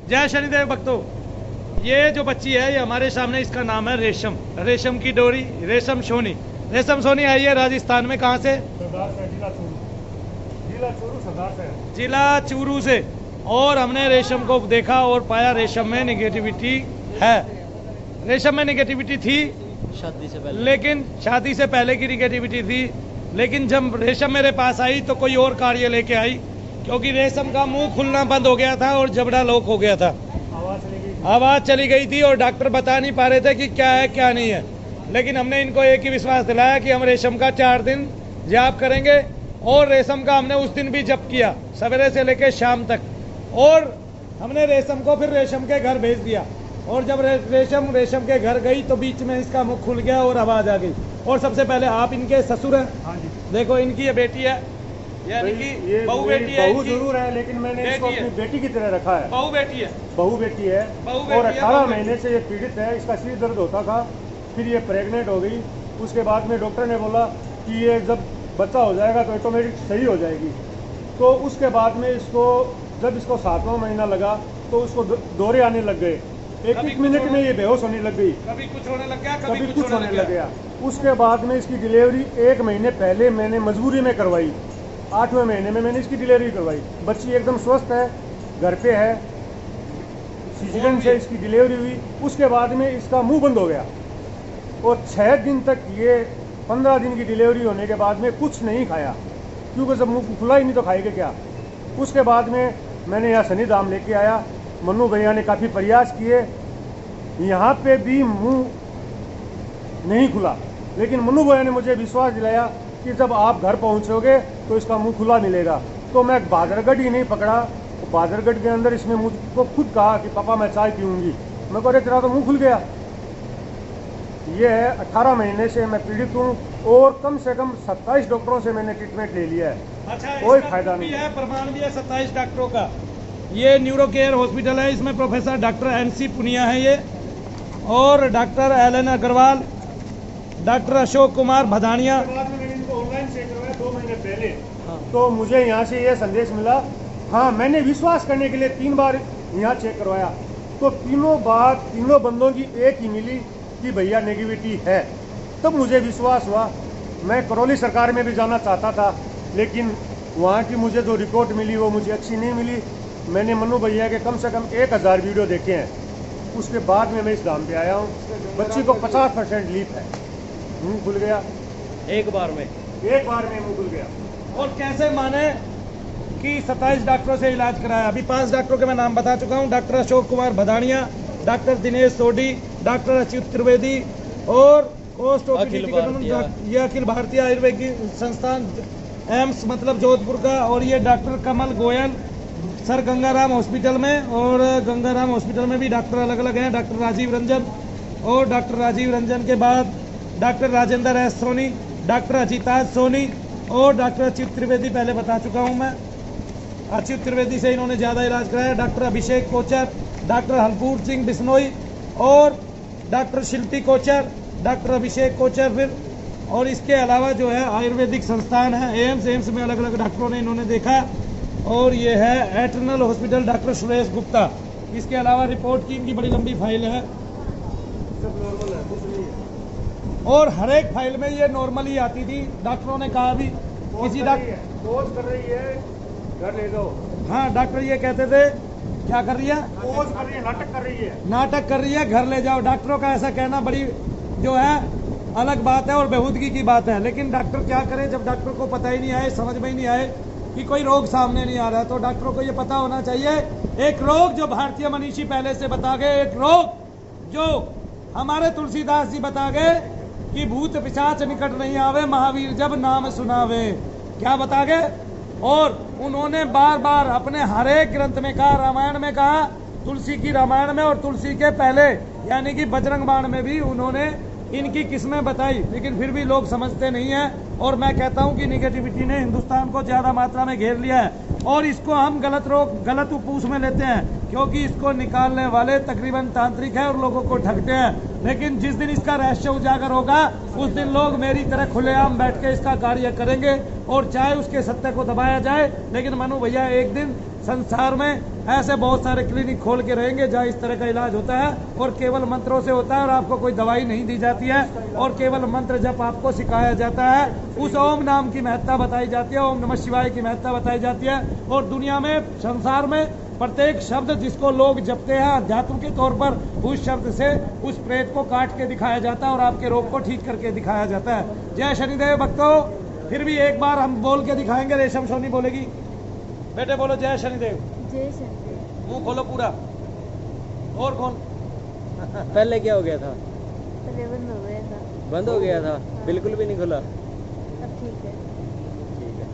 जय शनिदेव भक्तों। ये जो बच्ची है ये हमारे सामने, इसका नाम है रेशम। रेशम की डोरी, रेशम सोनी। रेशम सोनी आई है राजस्थान में, कहाँ से? जिला चूरू से। और हमने रेशम को देखा और पाया रेशम में निगेटिविटी है। रेशम में निगेटिविटी थी शादी से पहले, लेकिन शादी से पहले की निगेटिविटी थी। लेकिन जब रेशम मेरे पास आई तो कोई और कार्य लेके आई, क्योंकि रेशम का मुंह खुलना बंद हो गया था और जबड़ा लॉक हो गया था, आवाज चली गई थी और डॉक्टर बता नहीं पा रहे थे कि क्या है क्या नहीं है। लेकिन हमने इनको एक ही विश्वास दिलाया कि हम रेशम का 4 दिन जाप करेंगे। और रेशम का हमने उस दिन भी जप किया, सवेरे से लेकर शाम तक। और हमने रेशम को फिर रेशम के घर भेज दिया। और जब रेशम के घर गई तो बीच में इसका मुंह खुल गया और आवाज आ गई। और सबसे पहले आप इनके ससुर हैं? हाँ जी। देखो इनकी ये बेटी है, यानी कि बहू बेटी है। बहू जरूर है, लेकिन मैंने इसको अपनी बेटी की तरह रखा है। बहू बेटी है, बहू बेटी है। और 18 महीने से ये पीड़ित है, इसका सिर दर्द होता था। फिर ये प्रेग्नेंट हो गई। उसके बाद में डॉक्टर ने बोला कि ये जब बच्चा हो जाएगा तो ऑटोमेटिक सही हो जाएगी। तो उसके बाद में जब इसको 7वां महीना लगा तो उसको दौरे आने लग गए। एक मिनट में ये बेहोश होने लग गई, कभी कुछ होने लग गया, कभी कुछ होने लग गया। उसके बाद में इसकी डिलीवरी 1 महीने पहले मैंने मजबूरी में करवाई। 8वें महीने में मैंने इसकी डिलीवरी करवाई। बच्ची एकदम स्वस्थ है, घर पे है, सीजन से इसकी डिलीवरी हुई। उसके बाद में इसका मुंह बंद हो गया और 6 दिन तक ये 15 दिन की डिलीवरी होने के बाद में कुछ नहीं खाया, क्योंकि जब मुंह खुला ही नहीं तो खाएगा क्या। उसके बाद में मैंने यहाँ शनिधाम लेके आया। मन्नू भैया ने काफ़ी प्रयास किए, यहाँ पे भी मुंह नहीं खुला। लेकिन मन्नू भैया ने मुझे विश्वास दिलाया कि जब आप घर पहुँचोगे तो इसका मुंह खुला मिलेगा। तो मैं बादरगढ़ ही नहीं पकड़ा, तो बादरगढ़ के अंदर इसने मुझको खुद कहा कि पापा मैं चाय पीऊँगी। मैं कह रहे तेरा तो मुँह खुल गया। ये है 18 महीने से मैं पीड़ित हूँ और कम से कम 27 डॉक्टरों से मैंने ट्रीटमेंट ले लिया है। अच्छा, कोई फायदा नहीं है। प्रमाण भी है 27 डॉक्टरों का। ये न्यूरो केयर हॉस्पिटल है, इसमें प्रोफेसर डॉक्टर NC पुनिया है ये, और doctor LN Agarwal, doctor Ashok Kumar Bhadania. मैंने इनको ऑनलाइन चेक करवाया 2 महीने पहले। तो मुझे यहाँ से ये संदेश मिला। हाँ, मैंने विश्वास करने के लिए 3 बार यहाँ चेक करवाया, तो तीनों बंदों की एक ही मिली कि भैया नेगेटिविटी है। तब मुझे विश्वास हुआ। मैं करौली सरकार में भी जाना चाहता था, लेकिन वहाँ की मुझे जो रिपोर्ट मिली वो मुझे अच्छी नहीं मिली। मैंने मन्नू भैया के कम से कम 1000 वीडियो देखे हैं। उसके बाद में मैं इस धाम पे आया हूँ। बच्ची को 50% लीप है, मुँह खुल गया एक बार में मुँह खुल गया। और कैसे माने कि 27 डॉक्टरों से इलाज कराया। अभी 5 डॉक्टरों के मैं नाम बता चुका हूँ। डॉक्टर अशोक कुमार भदानिया, डॉक्टर दिनेश सोडी, डॉक्टर अच्युत त्रिवेदी और ये अखिल भारतीय आयुर्वेदिक संस्थान एम्स मतलब जोधपुर का। और ये डॉक्टर कमल गोयल सर गंगाराम हॉस्पिटल में, और गंगाराम हॉस्पिटल में भी डॉक्टर अलग अलग हैं। डॉक्टर राजीव रंजन, और डॉक्टर राजीव रंजन के बाद doctor Rajendra S Soni, doctor Ajitaj Soni और डॉक्टर अच्युत त्रिवेदी पहले बता चुका हूं मैं। अच्युत त्रिवेदी से इन्होंने ज़्यादा इलाज कराया। डॉक्टर अभिषेक कोचर, डॉक्टर हलपूर सिंह बिश्नोई और डॉक्टर शिल्पी कोचर, डॉक्टर अभिषेक कोचर फिर। और इसके अलावा जो है आयुर्वेदिक संस्थान है एम्स में अलग अलग डॉक्टरों ने इन्होंने देखा। और ये है eternal hospital doctor Suresh Gupta. इसके अलावा रिपोर्ट की इनकी बड़ी लंबी फाइल है, सब नॉर्मल है, कुछ नहीं है। और हर एक फाइल में ये नॉर्मल ही आती थी। डॉक्टरों ने कहा भी किसी डॉक्टर पोज कर रही है, घर ले जाओ। हाँ, डॉक्टर ये कहते थे क्या कर रही है, पोज कर रही है, नाटक कर रही है, नाटक कर रही है, घर ले जाओ। डॉक्टरों का ऐसा कहना बड़ी जो है अलग बात है और बेहूदगी की बात है। लेकिन डॉक्टर क्या करे जब डॉक्टर को पता ही नहीं आए, समझ में ही नहीं आए कि कोई रोग सामने नहीं आ रहा है। तो डॉक्टरों को ये पता होना चाहिए एक रोग जो भारतीय मनीषी पहले से बता गए, एक रोग जो हमारे तुलसीदास जी बता गए कि भूत पिशाच निकट नहीं आवे, महावीर जब नाम सुनावे। क्या बता गए? और उन्होंने बार बार अपने हर एक ग्रंथ में कहा, रामायण में कहा, तुलसी की रामायण में, और तुलसी के पहले यानी कि बजरंग बाण में भी उन्होंने इनकी किस्में बताई। लेकिन फिर भी लोग समझते नहीं हैं। और मैं कहता हूं कि निगेटिविटी ने हिंदुस्तान को ज्यादा मात्रा में घेर लिया है और इसको हम गलत उपूस में लेते हैं, क्योंकि इसको निकालने वाले तकरीबन तांत्रिक है और लोगों को ठगते हैं। लेकिन जिस दिन इसका रहस्य उजागर होगा उस दिन लोग मेरी तरह खुलेआम बैठ के इसका कार्य करेंगे, और चाहे उसके सत्य को दबाया जाए। लेकिन मनु भैया एक दिन संसार में ऐसे बहुत सारे क्लिनिक खोल के रहेंगे जहाँ इस तरह का इलाज होता है और केवल मंत्रों से होता है और आपको कोई दवाई नहीं दी जाती है और केवल मंत्र जप आपको सिखाया जाता है। उस ओम नाम की महत्ता बताई जाती है, ओम नमः शिवाय की महत्ता बताई जाती है और दुनिया में, संसार में प्रत्येक शब्द जिसको लोग जपते हैं अध्यात्म के तौर पर, उस शब्द से उस प्रेत को काट के दिखाया जाता है और आपके रोग को ठीक करके दिखाया जाता है। जय शनिदेव भक्तों। फिर भी एक बार हम बोल के दिखाएंगे, रेशम सोनी बोलेगी। बेटे बोलो जय शनिदेव। जय शनिदेव। मुंह खोलो पूरा। और कौन? पहले क्या हो गया था? पहले बंद हो गया था। बंद हो गया था, बिल्कुल भी नहीं खुला। अब ठीक है। ठीक है।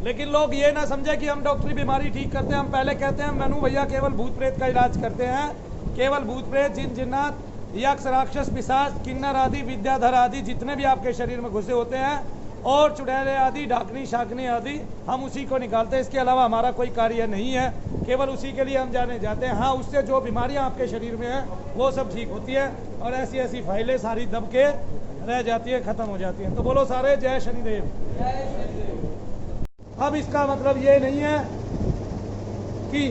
लेकिन लोग ये ना समझे कि हम डॉक्टरी बीमारी ठीक करते हैं। हम पहले कहते हैं मनु भैया केवल भूत प्रेत का इलाज करते हैं। केवल भूत प्रेत, जिन जिन्नात, यक्ष, राक्षस, पिशाच, किन्नर आदि, विद्याधर आदि जितने भी आपके शरीर में घुसे होते हैं और चुड़ैले आदि, डाकनी शाकनी आदि, हम उसी को निकालते हैं। इसके अलावा हमारा कोई कार्य नहीं है, केवल उसी के लिए हम जाने जाते हैं। हाँ, उससे जो बीमारियां आपके शरीर में हैं वो सब ठीक होती है और ऐसी ऐसी फाइलें सारी दब के रह जाती है, खत्म हो जाती हैं। तो बोलो सारे जय शनिदेव। अब इसका मतलब ये नहीं है कि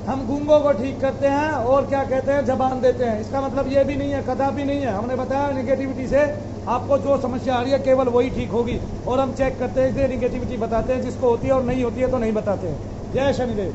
हम गूंगों को ठीक करते हैं और क्या कहते हैं जबान देते हैं। इसका मतलब ये भी नहीं है, कदापि नहीं है। हमने बताया निगेटिविटी से आपको जो समस्या आ रही है केवल वही ठीक होगी और हम चेक करते हैं, इसलिए निगेटिविटी बताते हैं। जिसको होती है और नहीं होती है तो नहीं बताते हैं। जय शनिदेव।